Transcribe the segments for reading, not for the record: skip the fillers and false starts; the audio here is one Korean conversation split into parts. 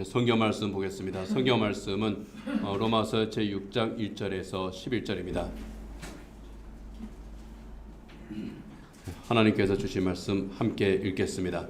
성경 말씀 보겠습니다. 성경 말씀은 로마서 제6장 1절에서 11절입니다. 하나님께서 주신 말씀 함께 읽겠습니다.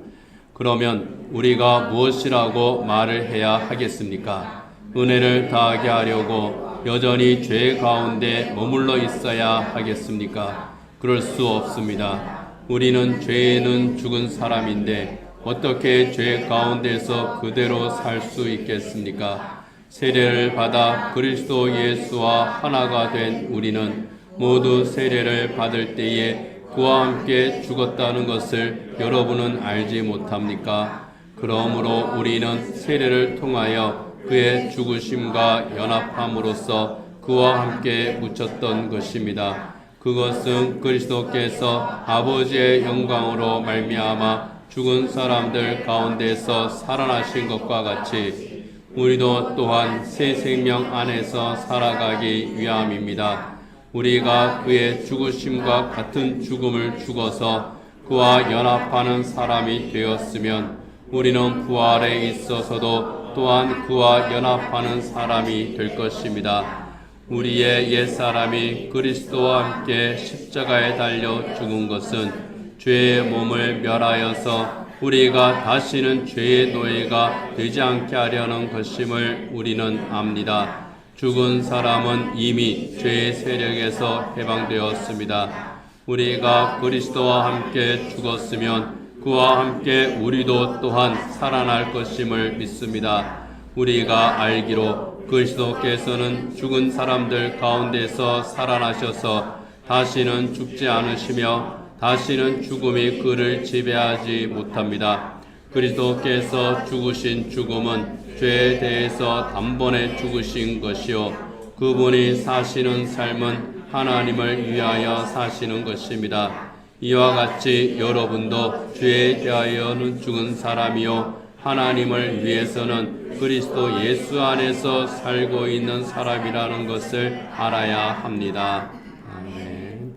그러면 우리가 무엇이라고 말을 해야 하겠습니까? 은혜를 다하게 하려고 여전히 죄 가운데 머물러 있어야 하겠습니까? 그럴 수 없습니다. 우리는 죄에는 죽은 사람인데 어떻게 죄 가운데서 그대로 살 수 있겠습니까? 세례를 받아 그리스도 예수와 하나가 된 우리는 모두 세례를 받을 때에 그와 함께 죽었다는 것을 여러분은 알지 못합니까? 그러므로 우리는 세례를 통하여 그의 죽으심과 연합함으로써 그와 함께 묻혔던 것입니다. 그것은 그리스도께서 아버지의 영광으로 말미암아 죽은 사람들 가운데서 살아나신 것과 같이 우리도 또한 새 생명 안에서 살아가기 위함입니다. 우리가 그의 죽으심과 같은 죽음을 죽어서 그와 연합하는 사람이 되었으면 우리는 부활에 있어서도 또한 그와 연합하는 사람이 될 것입니다. 우리의 옛사람이 그리스도와 함께 십자가에 달려 죽은 것은 죄의 몸을 멸하여서 우리가 다시는 죄의 노예가 되지 않게 하려는 것임을 우리는 압니다. 죽은 사람은 이미 죄의 세력에서 해방되었습니다. 우리가 그리스도와 함께 죽었으면 그와 함께 우리도 또한 살아날 것임을 믿습니다. 우리가 알기로 그리스도께서는 죽은 사람들 가운데서 살아나셔서 다시는 죽지 않으시며 다시는 죽음이 그를 지배하지 못합니다. 그리스도께서 죽으신 죽음은 죄에 대해서 단번에 죽으신 것이요 그분이 사시는 삶은 하나님을 위하여 사시는 것입니다. 이와 같이 여러분도 죄에 대하여는 죽은 사람이요 하나님을 위해서는 그리스도 예수 안에서 살고 있는 사람이라는 것을 알아야 합니다. 아멘.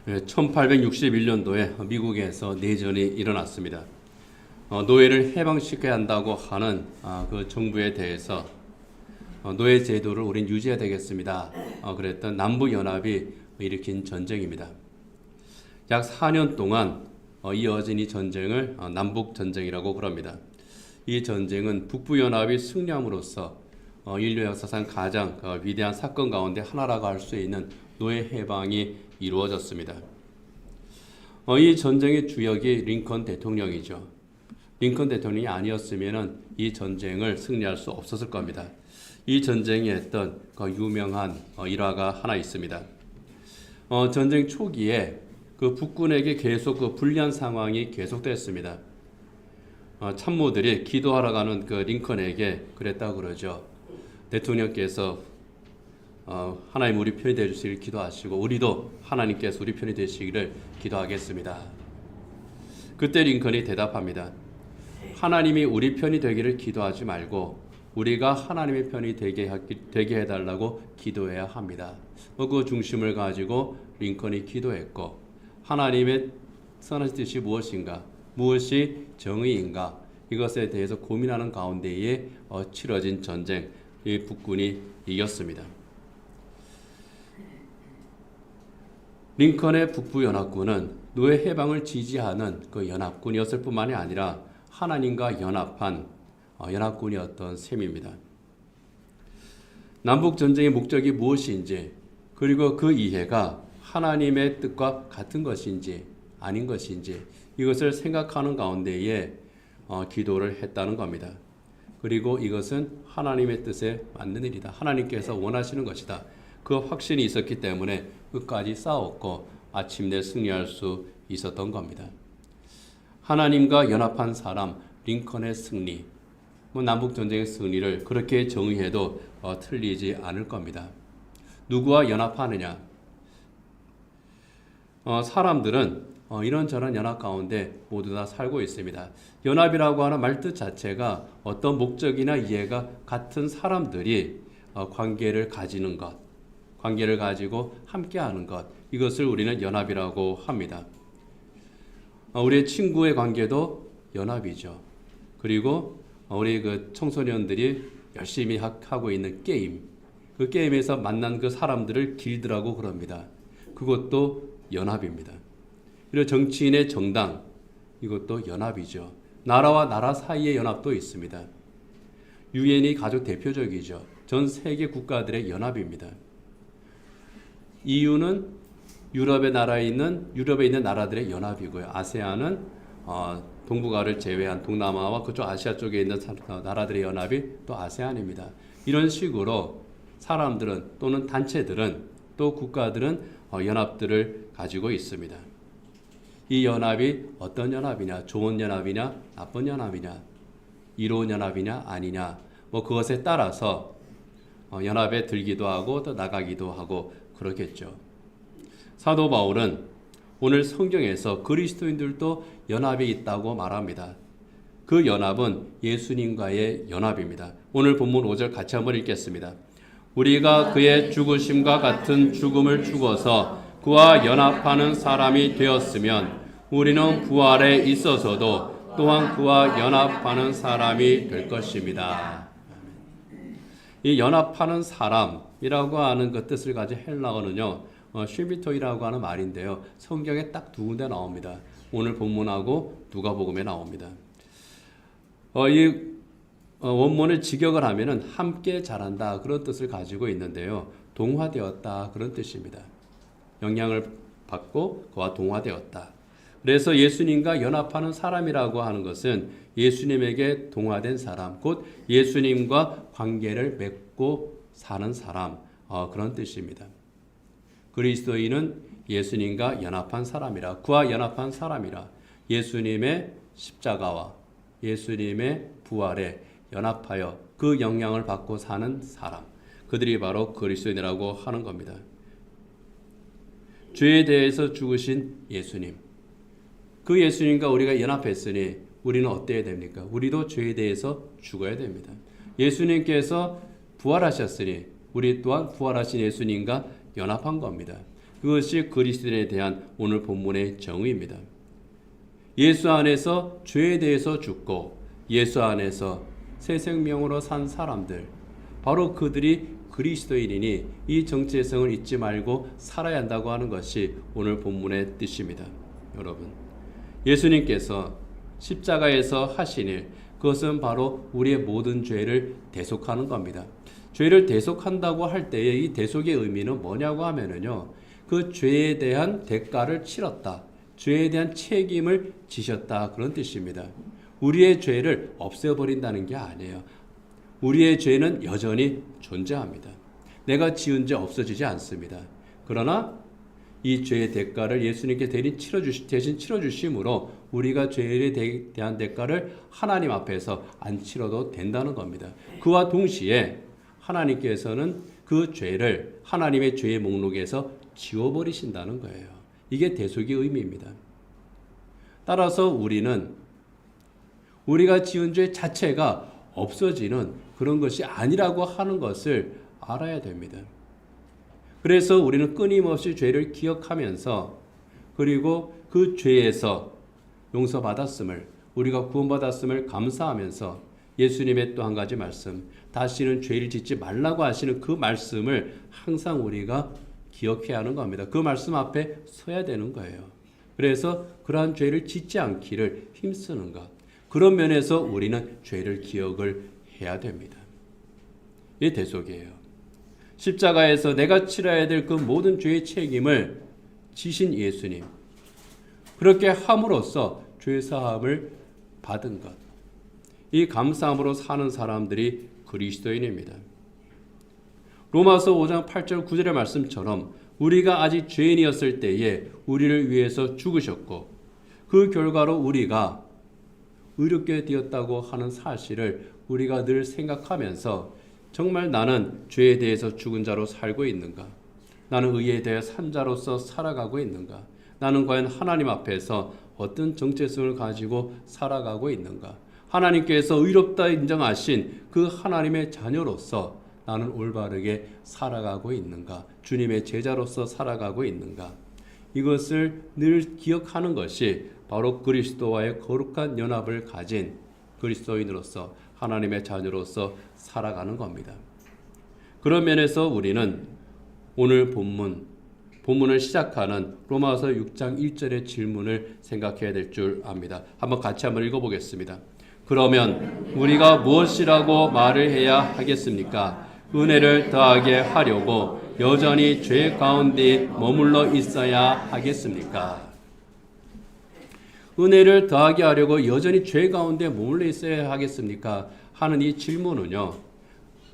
1861년도에 미국에서 내전이 일어났습니다. 노예를 해방시켜야 한다고 하는 그 정부에 대해서 노예 제도를 우린 유지해야 되겠습니다. 그랬던 남북연합이 일으킨 전쟁입니다. 약 4년 동안 이어진 이 전쟁을 남북전쟁이라고 부릅니다. 이 전쟁은 북부연합이 승리함으로써 인류 역사상 가장 위대한 사건 가운데 하나라고 할 수 있는 노예 해방이 이루어졌습니다. 이 전쟁의 주역이 링컨 대통령이죠. 링컨 대통령이 아니었으면 이 전쟁을 승리할 수 없었을 겁니다. 이 전쟁에 했던 그 유명한 일화가 하나 있습니다. 전쟁 초기에 그 북군에게 계속 그 불리한 상황이 계속됐습니다. 참모들이 기도하러 가는 그 링컨에게 그랬다고 그러죠. 대통령께서 하나님 우리 편이 되시기를 기도하시고 우리도 하나님께서 우리 편이 되시기를 기도하겠습니다. 그때 링컨이 대답합니다. 하나님이 우리 편이 되기를 기도하지 말고 우리가 하나님의 편이 되게 해달라고 기도해야 합니다. 그 중심을 가지고 링컨이 기도했고 하나님의 선하신 뜻이 무엇인가? 무엇이 정의인가? 이것에 대해서 고민하는 가운데에 치러진 전쟁, 이 북군이 이겼습니다. 링컨의 북부연합군은 노예 해방을 지지하는 그 연합군이었을 뿐만이 아니라 하나님과 연합한 연합군이었던 셈입니다. 남북전쟁의 목적이 무엇인지 그리고 그 이해가 하나님의 뜻과 같은 것인지 아닌 것인지 이것을 생각하는 가운데에 기도를 했다는 겁니다. 그리고 이것은 하나님의 뜻에 맞는 일이다. 하나님께서 원하시는 것이다. 그 확신이 있었기 때문에 끝까지 싸웠고 아침내 승리할 수 있었던 겁니다. 하나님과 연합한 사람 링컨의 승리, 남북전쟁의 승리를 그렇게 정의해도 틀리지 않을 겁니다. 누구와 연합하느냐? 사람들은 이런저런 연합 가운데 모두 다 살고 있습니다. 연합이라고 하는 말뜻 자체가 어떤 목적이나 이해가 같은 사람들이 관계를 가지는 것, 관계를 가지고 함께하는 것, 이것을 우리는 연합이라고 합니다. 우리의 친구의 관계도 연합이죠. 그리고 우리 그 청소년들이 열심히 하고 있는 게임, 그 게임에서 만난 그 사람들을 길드라고 그럽니다. 그것도 연합입니다. 그리고 정치인의 정당, 이것도 연합이죠. 나라와 나라 사이의 연합도 있습니다. 유엔이 가장 대표적이죠. 전 세계 국가들의 연합입니다. EU는 유럽에 있는 나라들의 연합이고요. 아세안은 동북아를 제외한 동남아와 그쪽 아시아 쪽에 있는 나라들의 연합이 또 아세안입니다. 이런 식으로 사람들은 또는 단체들은 또 국가들은 연합들을 가지고 있습니다. 이 연합이 어떤 연합이냐, 좋은 연합이냐, 나쁜 연합이냐, 이로운 연합이냐 아니냐, 그것에 따라서 연합에 들기도 하고 또 나가기도 하고 그렇겠죠. 사도 바울은 오늘 성경에서 그리스도인들도 연합이 있다고 말합니다. 그 연합은 예수님과의 연합입니다. 오늘 본문 5절 같이 한번 읽겠습니다. 우리가 그의 죽으심과 같은 죽음을 죽어서 그와 연합하는 사람이 되었으면 우리는 부활에 있어서도 또한 그와 연합하는 사람이 될 것입니다. 이 연합하는 사람이라고 하는 그 뜻을 가진 헬라어는요, 쉴비토이라고 하는 말인데요. 성경에 딱 두 군데 나옵니다. 오늘 본문하고 누가복음에 나옵니다. 이 원문을 직역을 하면은 함께 자란다 그런 뜻을 가지고 있는데요. 동화되었다 그런 뜻입니다. 영향을 받고 그와 동화되었다. 그래서 예수님과 연합하는 사람이라고 하는 것은 예수님에게 동화된 사람, 곧 예수님과 관계를 맺고 사는 사람, 그런 뜻입니다. 그리스도인은 예수님과 연합한 사람이라, 그와 연합한 사람이라, 예수님의 십자가와 예수님의 부활에 연합하여 그 영향을 받고 사는 사람, 그들이 바로 그리스도인이라고 하는 겁니다. 죄에 대해서 죽으신 예수님, 그 예수님과 우리가 연합했으니 우리는 어때야 됩니까? 우리도 죄에 대해서 죽어야 됩니다. 예수님께서 부활하셨으니 우리 또한 부활하신 예수님과 연합한 겁니다. 그것이 그리스도인에 대한 오늘 본문의 정의입니다. 예수 안에서 죄에 대해서 죽고 예수 안에서 새 생명으로 산 사람들, 바로 그들이 그리스도인이니 이 정체성을 잊지 말고 살아야 한다고 하는 것이 오늘 본문의 뜻입니다. 여러분, 예수님께서 십자가에서 하신 일, 그것은 바로 우리의 모든 죄를 대속하는 겁니다. 죄를 대속한다고 할 때에 이 대속의 의미는 뭐냐고 하면은요, 그 죄에 대한 대가를 치렀다, 죄에 대한 책임을 지셨다 그런 뜻입니다. 우리의 죄를 없애버린다는 게 아니에요. 우리의 죄는 여전히 존재합니다. 내가 지은 죄 없어지지 않습니다. 그러나 이 죄의 대가를 예수님께 대신 치러주심으로 우리가 죄에 대한 대가를 하나님 앞에서 안 치러도 된다는 겁니다. 그와 동시에 하나님께서는 그 죄를 하나님의 죄의 목록에서 지워버리신다는 거예요. 이게 대속의 의미입니다. 따라서 우리는 우리가 지은 죄 자체가 없어지는 그런 것이 아니라고 하는 것을 알아야 됩니다. 그래서 우리는 끊임없이 죄를 기억하면서, 그리고 그 죄에서 용서받았음을, 우리가 구원받았음을 감사하면서 예수님의 또 한 가지 말씀, 다시는 죄를 짓지 말라고 하시는 그 말씀을 항상 우리가 기억해야 하는 겁니다. 그 말씀 앞에 서야 되는 거예요. 그래서 그러한 죄를 짓지 않기를 힘쓰는 것, 그런 면에서 우리는 죄를 기억을 해야 됩니다. 이게 대속이에요. 십자가에서 내가 치러야 될 그 모든 죄의 책임을 지신 예수님, 그렇게 함으로써 죄사함을 받은 것, 이 감사함으로 사는 사람들이 그리스도인입니다. 로마서 5장 8절 9절의 말씀처럼 우리가 아직 죄인이었을 때에 우리를 위해서 죽으셨고, 그 결과로 우리가 의롭게 되었다고 하는 사실을 우리가 늘 생각하면서, 정말 나는 죄에 대해서 죽은 자로 살고 있는가? 나는 의에 대해 산 자로서 살아가고 있는가? 나는 과연 하나님 앞에서 어떤 정체성을 가지고 살아가고 있는가? 하나님께서 의롭다 인정하신 그 하나님의 자녀로서 나는 올바르게 살아가고 있는가? 주님의 제자로서 살아가고 있는가? 이것을 늘 기억하는 것이 바로 그리스도와의 거룩한 연합을 가진 그리스도인으로서 하나님의 자녀로서 살아가는 겁니다. 그런 면에서 우리는 오늘 본문을 시작하는 로마서 6장 1절의 질문을 생각해야 될 줄 압니다. 같이 한번 읽어보겠습니다. 그러면 우리가 무엇이라고 말을 해야 하겠습니까? 은혜를 더하게 하려고 여전히 죄 가운데 머물러 있어야 하겠습니까? 은혜를 더하게 하려고 여전히 죄 가운데 머물러 있어야 하겠습니까? 하는 이 질문은요,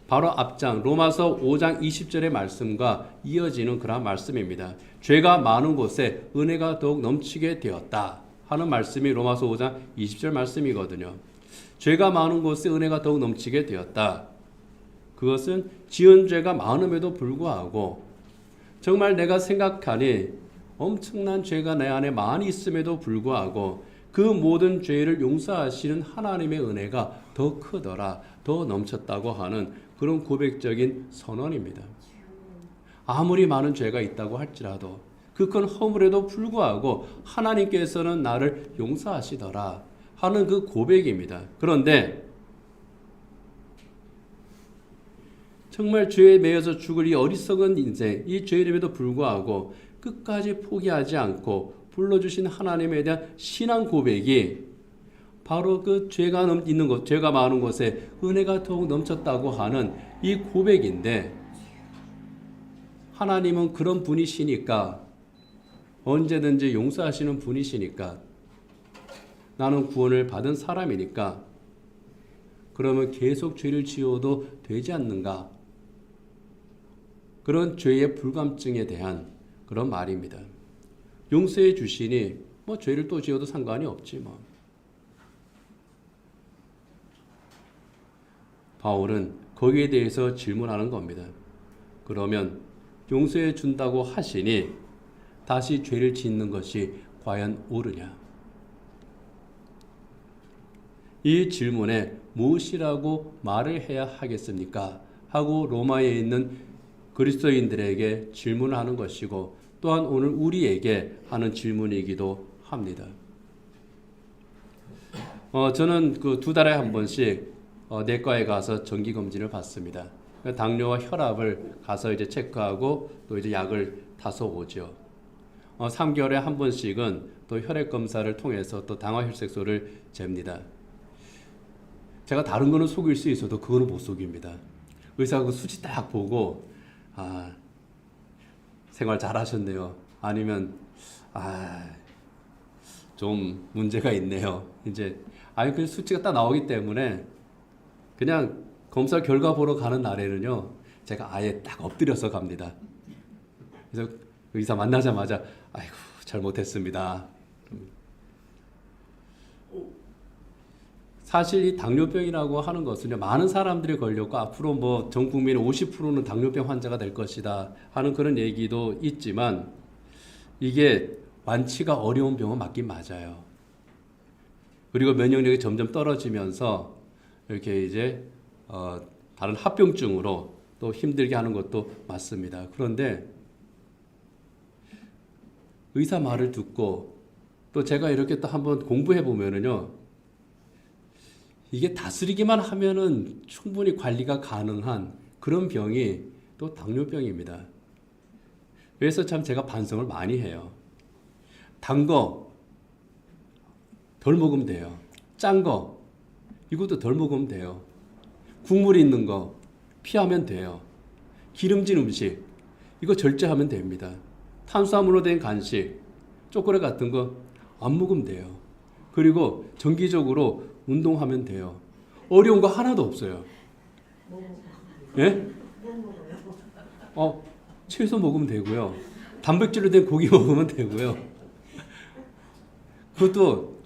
바로 앞장 로마서 5장 20절의 말씀과 이어지는 그런 말씀입니다. 죄가 많은 곳에 은혜가 더욱 넘치게 되었다 하는 말씀이 로마서 5장 20절 말씀이거든요. 죄가 많은 곳에 은혜가 더욱 넘치게 되었다. 그것은 지은 죄가 많음에도 불구하고 정말 내가 생각하니 엄청난 죄가 내 안에 많이 있음에도 불구하고 그 모든 죄를 용서하시는 하나님의 은혜가 더 크더라, 더 넘쳤다고 하는 그런 고백적인 선언입니다. 아무리 많은 죄가 있다고 할지라도 그 큰 허물에도 불구하고 하나님께서는 나를 용서하시더라 하는 그 고백입니다. 그런데 정말 죄에 매여서 죽을 이 어리석은 인생, 이 죄임에도 불구하고 끝까지 포기하지 않고 불러주신 하나님에 대한 신앙 고백이 바로 그 죄가 있는 곳, 죄가 많은 곳에 은혜가 더욱 넘쳤다고 하는 이 고백인데, 하나님은 그런 분이시니까, 언제든지 용서하시는 분이시니까, 나는 구원을 받은 사람이니까, 그러면 계속 죄를 지어도 되지 않는가? 그런 죄의 불감증에 대한 그런 말입니다. 용서해 주시니 뭐 죄를 또 지어도 상관이 없지 뭐. 바울은 거기에 대해서 질문하는 겁니다. 그러면 용서해 준다고 하시니 다시 죄를 짓는 것이 과연 옳으냐? 이 질문에 무엇이라고 말을 해야 하겠습니까? 하고 로마에 있는 그리스도인들에게 질문을 하는 것이고, 또한 오늘 우리에게 하는 질문이기도 합니다. 저는 그 2달에 한 번씩 내과에 가서 정기검진을 받습니다. 당뇨와 혈압을 가서 이제 체크하고 또 이제 약을 타서 오죠. 3개월에 한 번씩은 또 혈액 검사를 통해서 또 당화혈색소를 잽니다. 제가 다른 거는 속일 수 있어도 그거는 못 속입니다. 의사가 그 수치 딱 보고 생활 잘하셨네요. 아니면 좀 문제가 있네요. 이제 그 수치가 딱 나오기 때문에 그냥 검사 결과 보러 가는 날에는요, 제가 아예 딱 엎드려서 갑니다. 그래서 의사 만나자마자 아이고 잘못했습니다. 사실 이 당뇨병이라고 하는 것은요, 많은 사람들이 걸렸고 앞으로 뭐 전 국민의 50%는 당뇨병 환자가 될 것이다 하는 그런 얘기도 있지만, 이게 완치가 어려운 병은 맞긴 맞아요. 그리고 면역력이 점점 떨어지면서 이렇게 이제 다른 합병증으로 또 힘들게 하는 것도 맞습니다. 그런데 의사 말을 듣고 또 제가 이렇게 또 한번 공부해 보면은요, 이게 다스리기만 하면은 충분히 관리가 가능한 그런 병이 또 당뇨병입니다. 그래서 참 제가 반성을 많이 해요. 단 거 덜 먹으면 돼요. 짠 거 이것도 덜 먹으면 돼요. 국물 있는 거 피하면 돼요. 기름진 음식 이거 절제하면 됩니다. 탄수화물로 된 간식, 초콜릿 같은 거 안 먹으면 돼요. 그리고 정기적으로 운동하면 돼요. 어려운 거 하나도 없어요. 예? 채소 먹으면 되고요. 단백질로 된 고기 먹으면 되고요. 그것도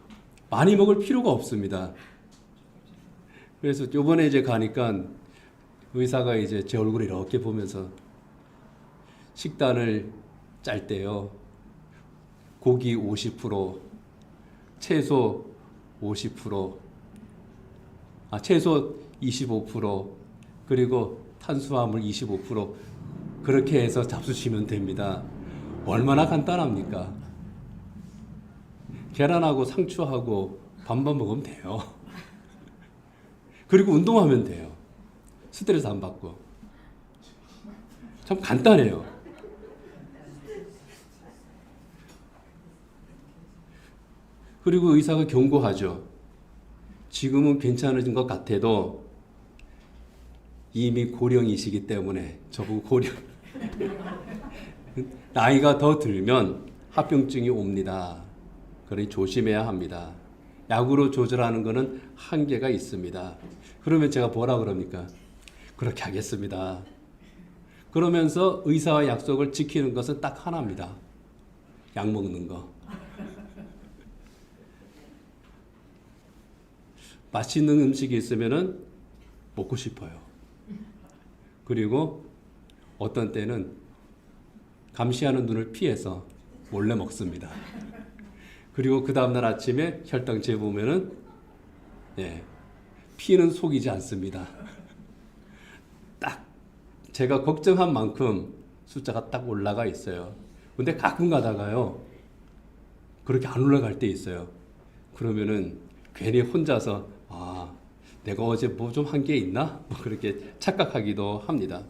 많이 먹을 필요가 없습니다. 그래서 요번에 이제 가니까 의사가 이제 제 얼굴을 이렇게 보면서 식단을 짤 때요, 고기 50%, 채소 50%, 채소 25%, 그리고 탄수화물 25%, 그렇게 해서 잡수시면 됩니다. 얼마나 간단합니까? 계란하고 상추하고 밥만 먹으면 돼요. 그리고 운동하면 돼요. 스트레스 안 받고. 참 간단해요. 그리고 의사가 경고하죠. 지금은 괜찮으신 것 같아도 이미 고령이시기 때문에, 저보고 고령. 나이가 더 들면 합병증이 옵니다. 그러니 조심해야 합니다. 약으로 조절하는 것은 한계가 있습니다. 그러면 제가 뭐라 그럽니까? 그렇게 하겠습니다. 그러면서 의사와 약속을 지키는 것은 딱 하나입니다. 약 먹는 거. 맛있는 음식이 있으면은 먹고 싶어요. 그리고 어떤 때는 감시하는 눈을 피해서 몰래 먹습니다. 그리고 그 다음날 아침에 혈당 재보면은 피는 속이지 않습니다. 딱 제가 걱정한 만큼 숫자가 딱 올라가 있어요. 근데 가끔 가다가요, 그렇게 안 올라갈 때 있어요. 그러면은 괜히 혼자서 내가 어제 뭐 좀 한 게 있나? 뭐 그렇게 착각하기도 합니다.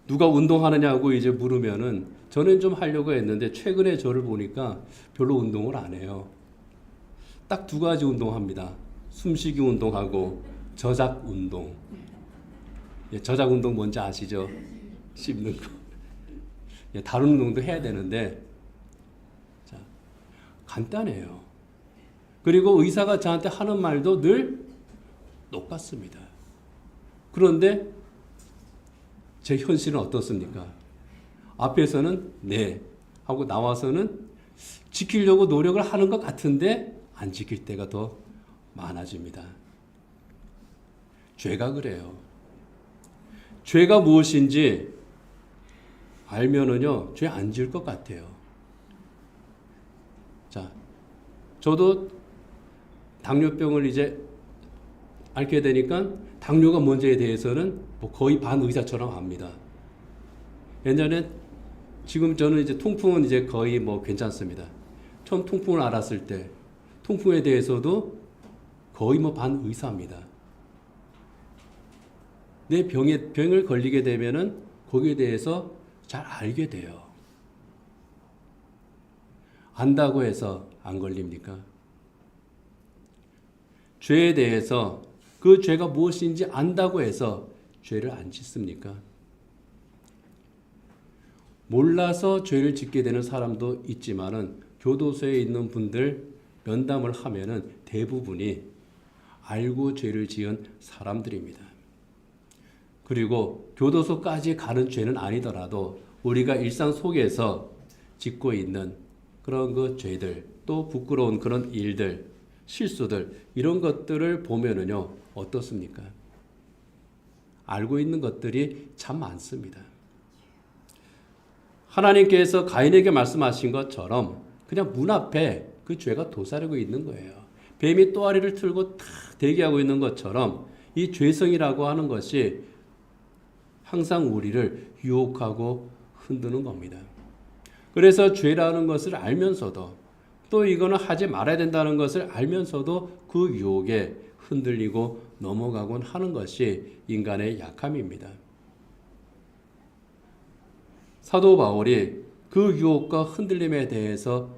누가 운동하느냐고 이제 물으면은 저는 좀 하려고 했는데 최근에 저를 보니까 별로 운동을 안 해요. 딱 두 가지 운동합니다. 숨쉬기 운동하고 저작 운동. 저작 운동 뭔지 아시죠? 씹는 거. 다른 운동도 해야 되는데, 자, 간단해요. 그리고 의사가 저한테 하는 말도 늘 똑같습니다. 그런데 제 현실은 어떻습니까? 앞에서는 네 하고 나와서는 지키려고 노력을 하는 것 같은데 안 지킬 때가 더 많아집니다. 죄가 그래요. 죄가 무엇인지 알면은요, 죄 안 지을 것 같아요. 자, 저도 당뇨병을 이제 앓게 되니까 당뇨가 뭔지에 대해서는 뭐 거의 반의사처럼 압니다. 옛날에 지금 저는 이제 통풍은 이제 거의 뭐 괜찮습니다. 처음 통풍을 알았을 때 통풍에 대해서도 거의 뭐 반의사입니다. 내 병을 걸리게 되면은 거기에 대해서 잘 알게 돼요. 안다고 해서 안 걸립니까? 죄에 대해서 그 죄가 무엇인지 안다고 해서 죄를 안 짓습니까? 몰라서 죄를 짓게 되는 사람도 있지만은 교도소에 있는 분들 면담을 하면은 대부분이 알고 죄를 지은 사람들입니다. 그리고 교도소까지 가는 죄는 아니더라도 우리가 일상 속에서 짓고 있는 그런 그 죄들, 또 부끄러운 그런 일들, 실수들, 이런 것들을 보면은요, 어떻습니까? 알고 있는 것들이 참 많습니다. 하나님께서 가인에게 말씀하신 것처럼 그냥 문 앞에 그 죄가 도사리고 있는 거예요. 뱀이 또아리를 틀고 탁 대기하고 있는 것처럼 이 죄성이라고 하는 것이 항상 우리를 유혹하고 흔드는 겁니다. 그래서 죄라는 것을 알면서도 또 이거는 하지 말아야 된다는 것을 알면서도 그 유혹에 흔들리고 넘어가곤 하는 것이 인간의 약함입니다. 사도 바울이 그 유혹과 흔들림에 대해서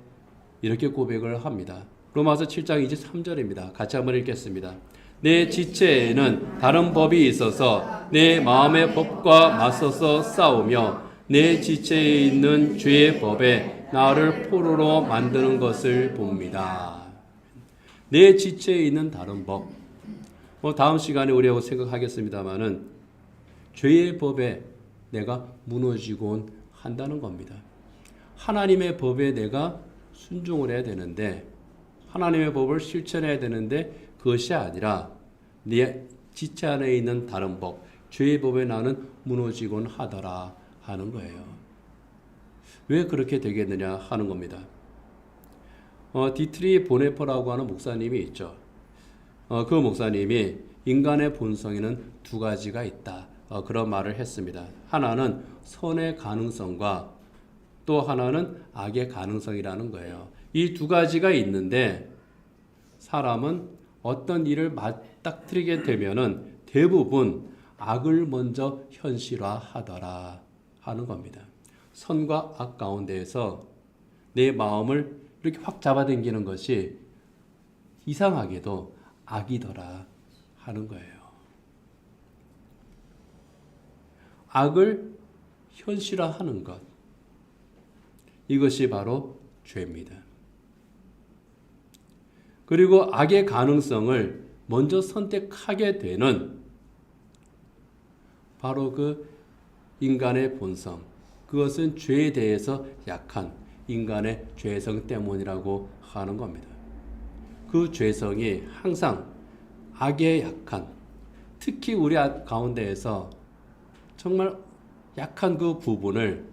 이렇게 고백을 합니다. 로마서 7장 23절입니다. 같이 한번 읽겠습니다. 내 지체에는 다른 법이 있어서 내 마음의 법과 맞서서 싸우며 내 지체에 있는 죄의 법에 나를 포로로 만드는 것을 봅니다. 내 지체에 있는 다른 법. 다음 시간에 우리하고 생각하겠습니다만은 죄의 법에 내가 무너지곤 한다는 겁니다. 하나님의 법에 내가 순종을 해야 되는데, 하나님의 법을 실천해야 되는데 그것이 아니라 내 지체 안에 있는 다른 법, 죄의 법에 나는 무너지곤 하더라 하는 거예요. 왜 그렇게 되겠느냐 하는 겁니다. 디트리 보네퍼라고 하는 목사님이 있죠. 그 목사님이 인간의 본성에는 두 가지가 있다 그런 말을 했습니다. 하나는 선의 가능성과 또 하나는 악의 가능성이라는 거예요. 이 두 가지가 있는데 사람은 어떤 일을 맞닥뜨리게 되면은 대부분 악을 먼저 현실화하더라 하는 겁니다. 선과 악 가운데에서 내 마음을 이렇게 확 잡아당기는 것이 이상하게도 악이더라 하는 거예요. 악을 현실화하는 것, 이것이 바로 죄입니다. 그리고 악의 가능성을 먼저 선택하게 되는 바로 그 인간의 본성, 그것은 죄에 대해서 약한 인간의 죄성 때문이라고 하는 겁니다. 그 죄성이 항상 악에 약한, 특히 우리 가운데에서 정말 약한 그 부분을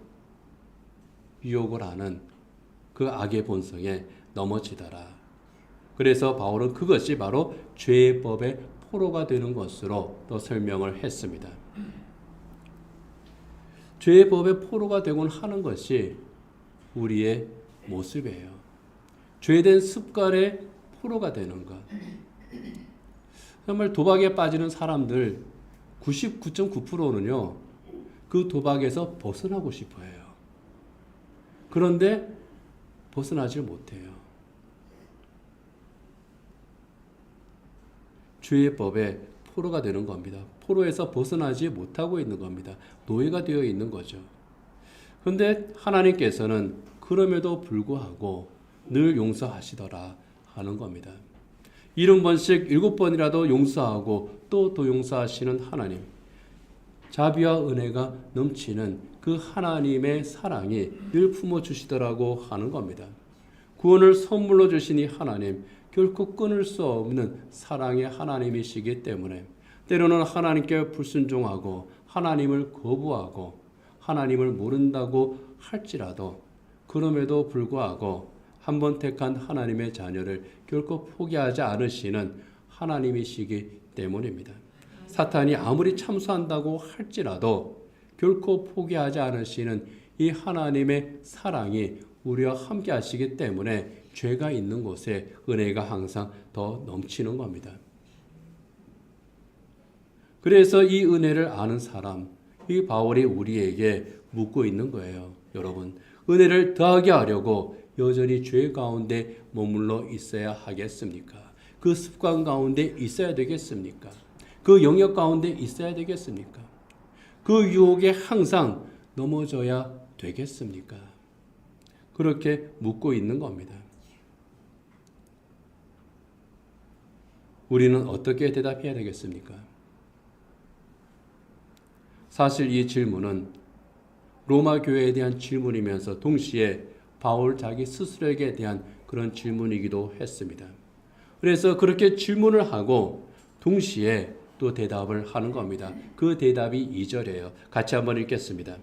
유혹을 하는 그 악의 본성에 넘어지더라. 그래서 바울은 그것이 바로 죄의 법의 포로가 되는 것으로 또 설명을 했습니다. 죄의 법의 포로가 되곤 하는 것이 우리의 모습이에요. 죄된 습관의 포로가 되는 것. 정말 도박에 빠지는 사람들 99.9%는요. 그 도박에서 벗어나고 싶어 해요. 그런데 벗어나지 못해요. 죄의 법에 포로가 되는 겁니다. 포로에서 벗어나지 못하고 있는 겁니다. 노예가 되어 있는 거죠. 그런데 하나님께서는 그럼에도 불구하고 늘 용서하시더라 하는 겁니다. 70번씩 7번이라도 용서하고 또 용서하시는 하나님. 자비와 은혜가 넘치는 그 하나님의 사랑이 늘 품어주시더라고 하는 겁니다. 구원을 선물로 주시니 하나님, 결코 끊을 수 없는 사랑의 하나님이시기 때문에 때로는 하나님께 불순종하고 하나님을 거부하고 하나님을 모른다고 할지라도 그럼에도 불구하고 한번 택한 하나님의 자녀를 결코 포기하지 않으시는 하나님이시기 때문입니다. 사탄이 아무리 참수한다고 할지라도 결코 포기하지 않으시는 이 하나님의 사랑이 우리와 함께 하시기 때문에 죄가 있는 곳에 은혜가 항상 더 넘치는 겁니다. 그래서 이 은혜를 아는 사람, 이 바울이 우리에게 묻고 있는 거예요. 여러분, 은혜를 더하게 하려고 여전히 죄 가운데 머물러 있어야 하겠습니까? 그 습관 가운데 있어야 되겠습니까? 그 영역 가운데 있어야 되겠습니까? 그 유혹에 항상 넘어져야 되겠습니까? 그렇게 묻고 있는 겁니다. 우리는 어떻게 대답해야 되겠습니까? 사실 이 질문은 로마 교회에 대한 질문이면서 동시에 바울 자기 스스로에게 대한 그런 질문이기도 했습니다. 그래서 그렇게 질문을 하고 동시에 또 대답을 하는 겁니다. 그 대답이 2절이에요. 같이 한번 읽겠습니다.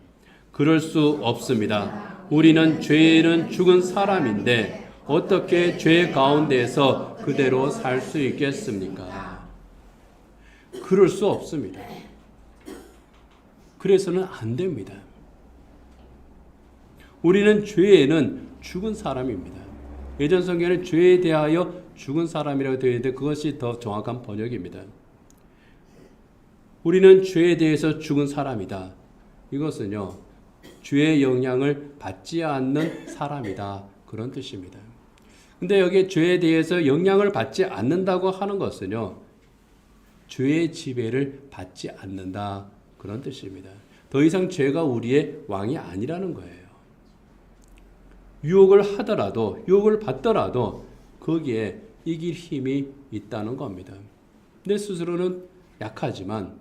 그럴 수 없습니다. 우리는 죄에는 죽은 사람인데 어떻게 죄 가운데에서 그대로 살 수 있겠습니까? 그럴 수 없습니다. 그래서는 안 됩니다. 우리는 죄에는 죽은 사람입니다. 예전 성경에는 죄에 대하여 죽은 사람이라고 되어 있는데 그것이 더 정확한 번역입니다. 우리는 죄에 대해서 죽은 사람이다. 이것은요, 죄의 영향을 받지 않는 사람이다. 그런 뜻입니다. 근데 여기 죄에 대해서 영향을 받지 않는다고 하는 것은요, 죄의 지배를 받지 않는다. 그런 뜻입니다. 더 이상 죄가 우리의 왕이 아니라는 거예요. 유혹을 하더라도, 유혹을 받더라도 거기에 이길 힘이 있다는 겁니다. 내 스스로는 약하지만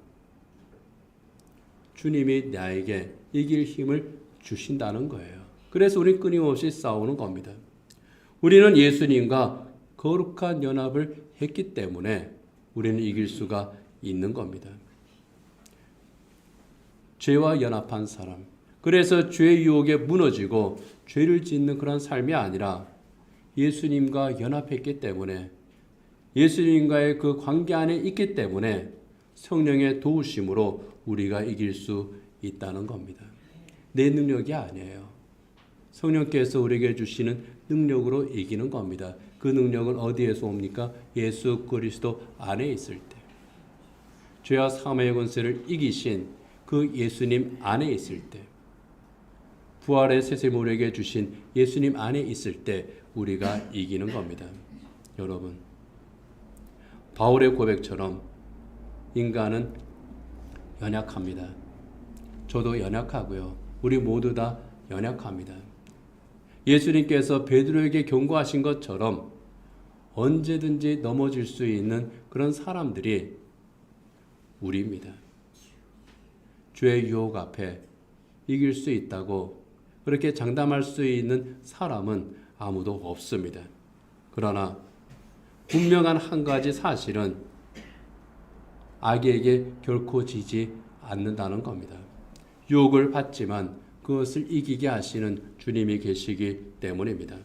주님이 나에게 이길 힘을 주신다는 거예요. 그래서 우리는 끊임없이 싸우는 겁니다. 우리는 예수님과 거룩한 연합을 했기 때문에 우리는 이길 수가 있는 겁니다. 죄와 연합한 사람. 그래서 죄의 유혹에 무너지고 죄를 짓는 그런 삶이 아니라 예수님과 연합했기 때문에 예수님과의 그 관계 안에 있기 때문에 성령의 도우심으로 우리가 이길 수 있다는 겁니다. 내 능력이 아니에요. 성령께서 우리에게 주시는 능력으로 이기는 겁니다. 그 능력은 어디에서 옵니까? 예수 그리스도 안에 있을 때. 죄와 사망의 권세를 이기신 그 예수님 안에 있을 때. 부활의 세세 우리에게 주신 예수님 안에 있을 때 우리가 이기는 겁니다. 여러분, 바울의 고백처럼 인간은 연약합니다. 저도 연약하고요. 우리 모두 다 연약합니다. 예수님께서 베드로에게 경고하신 것처럼 언제든지 넘어질 수 있는 그런 사람들이 우리입니다. 죄의 유혹 앞에 이길 수 있다고 그렇게 장담할 수 있는 사람은 아무도 없습니다. 그러나 분명한 한 가지 사실은 악에게 결코 지지 않는다는 겁니다. 유혹을 받지만 그것을 이기게 하시는 주님이 계시기 때문입니다.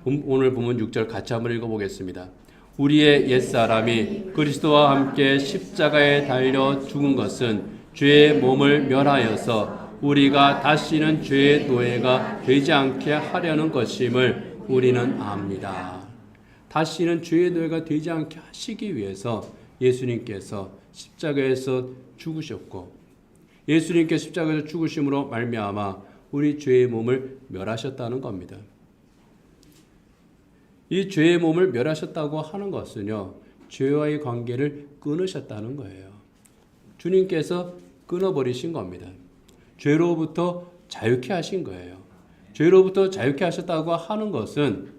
오늘 본문 6절 같이 한번 읽어보겠습니다. 우리의 옛사람이 그리스도와 함께 십자가에 달려 죽은 것은 죄의 몸을 멸하여서 우리가 다시는 죄의 노예가 되지 않게 하려는 것임을 우리는 압니다. 다시는 죄의 노예가 되지 않게 하시기 위해서 예수님께서 십자가에서 죽으셨고 예수님께 십자가에서 죽으심으로 말미암아 우리 죄의 몸을 멸하셨다는 겁니다. 이 죄의 몸을 멸하셨다고 하는 것은요, 죄와의 관계를 끊으셨다는 거예요. 주님께서 끊어버리신 겁니다. 죄로부터 자유케 하신 거예요. 죄로부터 자유케 하셨다고 하는 것은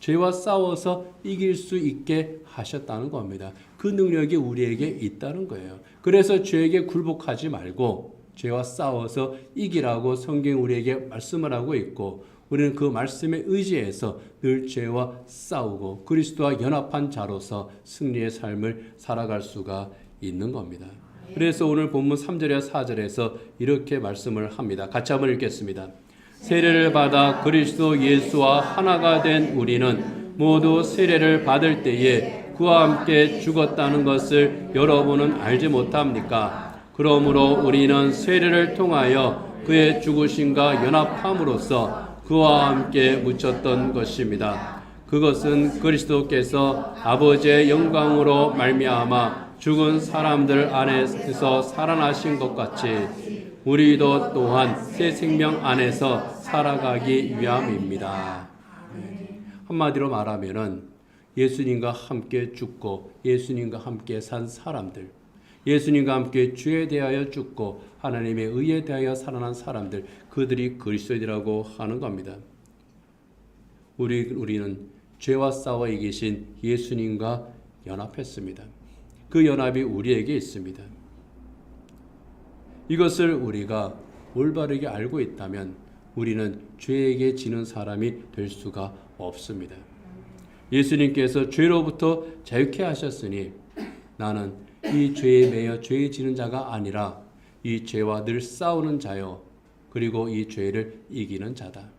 죄와 싸워서 이길 수 있게 하셨다는 겁니다. 그 능력이 우리에게 있다는 거예요. 그래서 죄에게 굴복하지 말고 죄와 싸워서 이기라고 성경이 우리에게 말씀을 하고 있고 우리는 그 말씀에 의지해서 늘 죄와 싸우고 그리스도와 연합한 자로서 승리의 삶을 살아갈 수가 있는 겁니다. 그래서 오늘 본문 3절과 4절에서 이렇게 말씀을 합니다. 같이 한번 읽겠습니다. 세례를 받아 그리스도 예수와 하나가 된 우리는 모두 세례를 받을 때에 그와 함께 죽었다는 것을 여러분은 알지 못합니까? 그러므로 우리는 세례를 통하여 그의 죽으심과 연합함으로써 그와 함께 묻혔던 것입니다. 그것은 그리스도께서 아버지의 영광으로 말미암아 죽은 사람들 안에서 살아나신 것 같이 우리도 또한 새 생명 안에서 살아가기 위함입니다. 한마디로 말하면은 예수님과 함께 죽고 예수님과 함께 산 사람들, 예수님과 함께 죄에 대하여 죽고 하나님의 의에 대하여 살아난 사람들, 그들이 그리스도인이라고 하는 겁니다. 우리는 죄와 싸워 이기신 예수님과 연합했습니다. 그 연합이 우리에게 있습니다. 이것을 우리가 올바르게 알고 있다면 우리는 죄에게 지는 사람이 될 수가 없습니다. 예수님께서 죄로부터 자유케 하셨으니 나는 이 죄에 매여 죄에 지는 자가 아니라 이 죄와 늘 싸우는 자요 그리고 이 죄를 이기는 자다.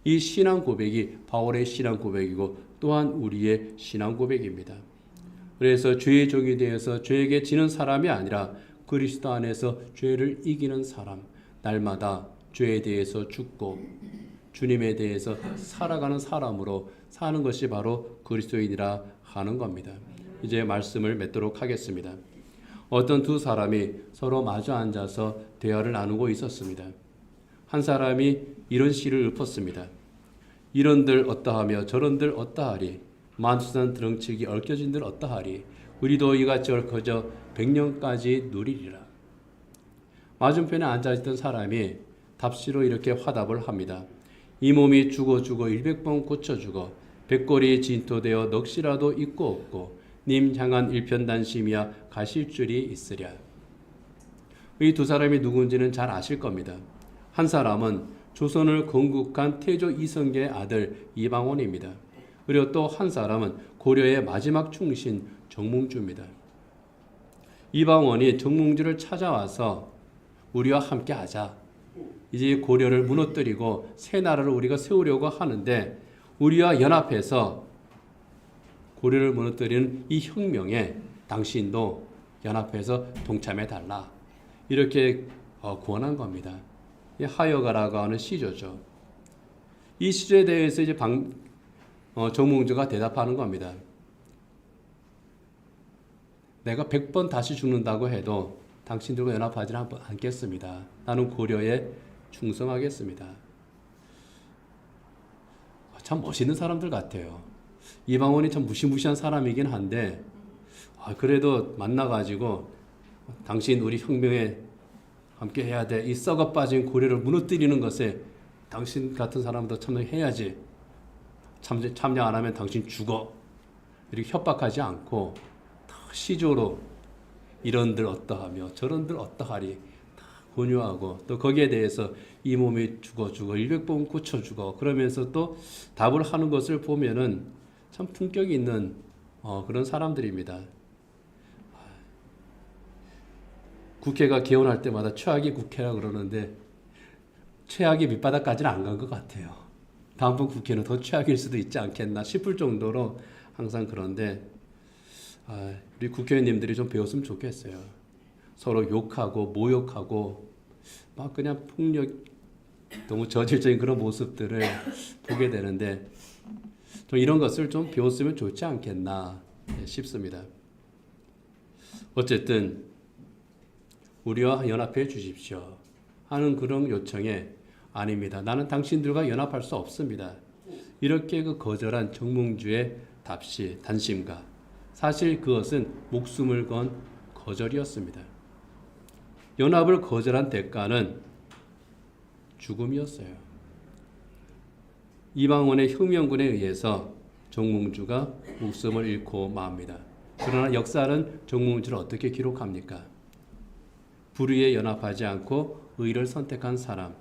이 신앙 고백이 바울의 신앙 고백이고 또한 우리의 신앙 고백입니다. 그래서 죄의 종이 되어서 죄에게 지는 사람이 아니라 그리스도 안에서 죄를 이기는 사람, 날마다 죄에 대해서 죽고 주님에 대해서 살아가는 사람으로 사는 것이 바로 그리스도인이라 하는 겁니다. 이제 말씀을 맺도록 하겠습니다. 어떤 두 사람이 서로 마주 앉아서 대화를 나누고 있었습니다. 한 사람이 이런 시를 읊었습니다. 이런들 어떠하며 저런들 어떠하리 만수산 드렁치기 얽혀진들 어떠하리 우리도 이같이 얽혀져 100년까지 누리리라. 맞은편에 앉아있던 사람이 답시로 이렇게 화답을 합니다. 이 몸이 죽어 100번 고쳐 죽어 백골이 진토되어 넋이라도 있고 없고 님 향한 일편단심이야 가실 줄이 있으랴. 이 두 사람이 누군지는 잘 아실 겁니다. 한 사람은 조선을 건국한 태조 이성계의 아들 이방원입니다. 그리고 또 한 사람은 고려의 마지막 충신 정몽주입니다. 이방원이 정몽주를 찾아와서 우리와 함께 하자. 이제 고려를 무너뜨리고 새 나라를 우리가 세우려고 하는데 우리와 연합해서 고려를 무너뜨리는 이 혁명에 당신도 연합해서 동참해 달라. 이렇게 구원한 겁니다. 이 하여가라고 하는 시조죠. 이 시조에 대해서 이제 정몽주가 대답하는 겁니다. 내가 100번 다시 죽는다고 해도 당신들과 연합하지는 않겠습니다. 나는 고려에 충성하겠습니다. 참 멋있는 사람들 같아요. 이방원이 참 무시무시한 사람이긴 한데 그래도 만나가지고 당신 우리 혁명에 함께 해야 돼. 이 썩어 빠진 고려를 무너뜨리는 것에 당신 같은 사람도 참여해야지. 참여 안 하면 당신 죽어. 이렇게 협박하지 않고 시조로 이런들 어떠하며 저런들 어떠하리 다 권유하고 또 거기에 대해서 이 몸이 죽어 100번 고쳐 죽어 그러면서 또 답을 하는 것을 보면은 참 품격이 있는 그런 사람들입니다. 국회가 개원할 때마다 최악의 국회라 그러는데 최악의 밑바닥까지는 안 간 것 같아요. 다음번 국회는 더 최악일 수도 있지 않겠나 싶을 정도로 항상 그런데 우리 국회의원님들이 좀 배웠으면 좋겠어요. 서로 욕하고 모욕하고 막 그냥 폭력 너무 저질적인 그런 모습들을 보게 되는데 좀 이런 것을 좀 배웠으면 좋지 않겠나 싶습니다. 어쨌든 우리와 연합해 주십시오 하는 그런 요청에 아닙니다. 나는 당신들과 연합할 수 없습니다. 이렇게 그 거절한 정몽주의 답시, 단심가 사실 그것은 목숨을 건 거절이었습니다. 연합을 거절한 대가는 죽음이었어요. 이방원의 혁명군에 의해서 정몽주가 목숨을 잃고 맙니다. 그러나 역사는 정몽주를 어떻게 기록합니까? 불의에 연합하지 않고 의를 선택한 사람,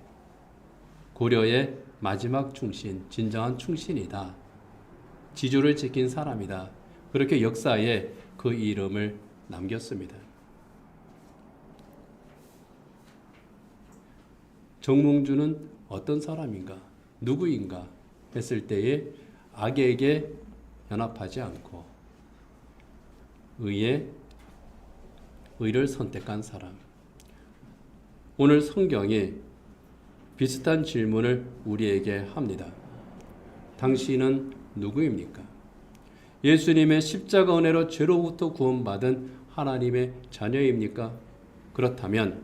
고려의 마지막 충신, 진정한 충신이다. 지조를 지킨 사람이다. 그렇게 역사에 그 이름을 남겼습니다. 정몽주는 어떤 사람인가, 누구인가 했을 때에 악에게 연합하지 않고 의를 선택한 사람. 오늘 성경이 비슷한 질문을 우리에게 합니다. 당신은 누구입니까? 예수님의 십자가 은혜로 죄로부터 구원받은 하나님의 자녀입니까? 그렇다면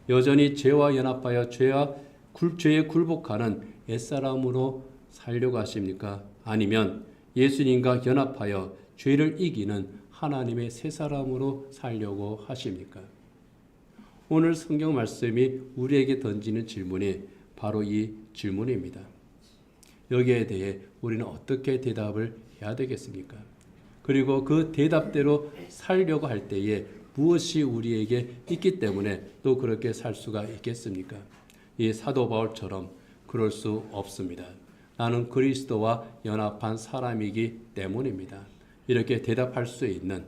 여전히 죄와 연합하여 죄에 굴복하는 옛사람으로 살려고 하십니까? 아니면 예수님과 연합하여 죄를 이기는 하나님의 새 사람으로 살려고 하십니까? 오늘 성경 말씀이 우리에게 던지는 질문이 바로 이 질문입니다. 여기에 대해 우리는 어떻게 대답을 해야 되겠습니까? 그리고 그 대답대로 살려고 할 때에 무엇이 우리에게 있기 때문에 또 그렇게 살 수가 있겠습니까? 이 사도 바울처럼 그럴 수 없습니다. 나는 그리스도와 연합한 사람이기 때문입니다. 이렇게 대답할 수 있는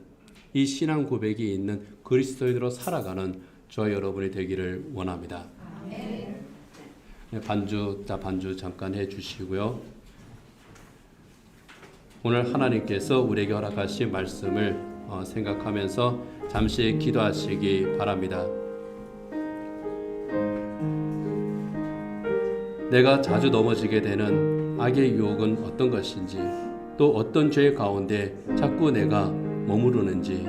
이 신앙 고백이 있는 그리스도인으로 살아가는 저와 여러분이 되기를 원합니다. 반주 잠깐 해주시고요. 오늘 하나님께서 우리에게 허락하신 말씀을 생각하면서 잠시 기도하시기 바랍니다. 내가 자주 넘어지게 되는 악의 유혹은 어떤 것인지, 또 어떤 죄 가운데 자꾸 내가 머무르는지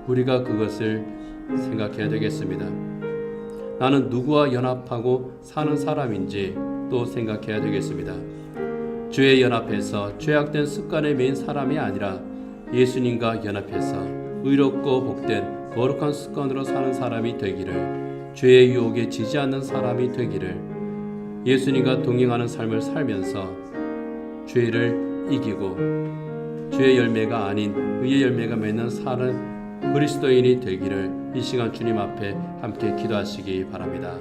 우리가 그것을 생각해야 되겠습니다. 나는 누구와 연합하고 사는 사람인지 또 생각해야 되겠습니다. 죄에 연합해서 죄악된 습관에 매인 사람이 아니라 예수님과 연합해서 의롭고 복된 거룩한 습관으로 사는 사람이 되기를, 죄의 유혹에 지지 않는 사람이 되기를, 예수님과 동행하는 삶을 살면서 죄를 이기고 죄의 열매가 아닌 의의 열매가 맺는 사는 그리스도인이 되기를 이 시간 주님 앞에 함께 기도하시기 바랍니다.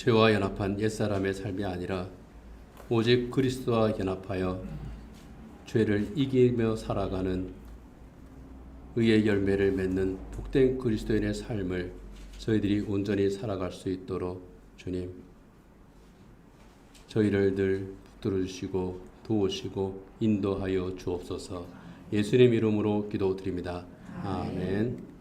죄와 연합한 옛사람의 삶이 아니라 오직 그리스도와 연합하여 죄를 이기며 살아가는 의의 열매를 맺는 복된 그리스도인의 삶을 저희들이 온전히 살아갈 수 있도록 주님 저희를 늘 붙들어 주시고 도우시고 인도하여 주옵소서. 예수님 이름으로 기도드립니다. 아멘.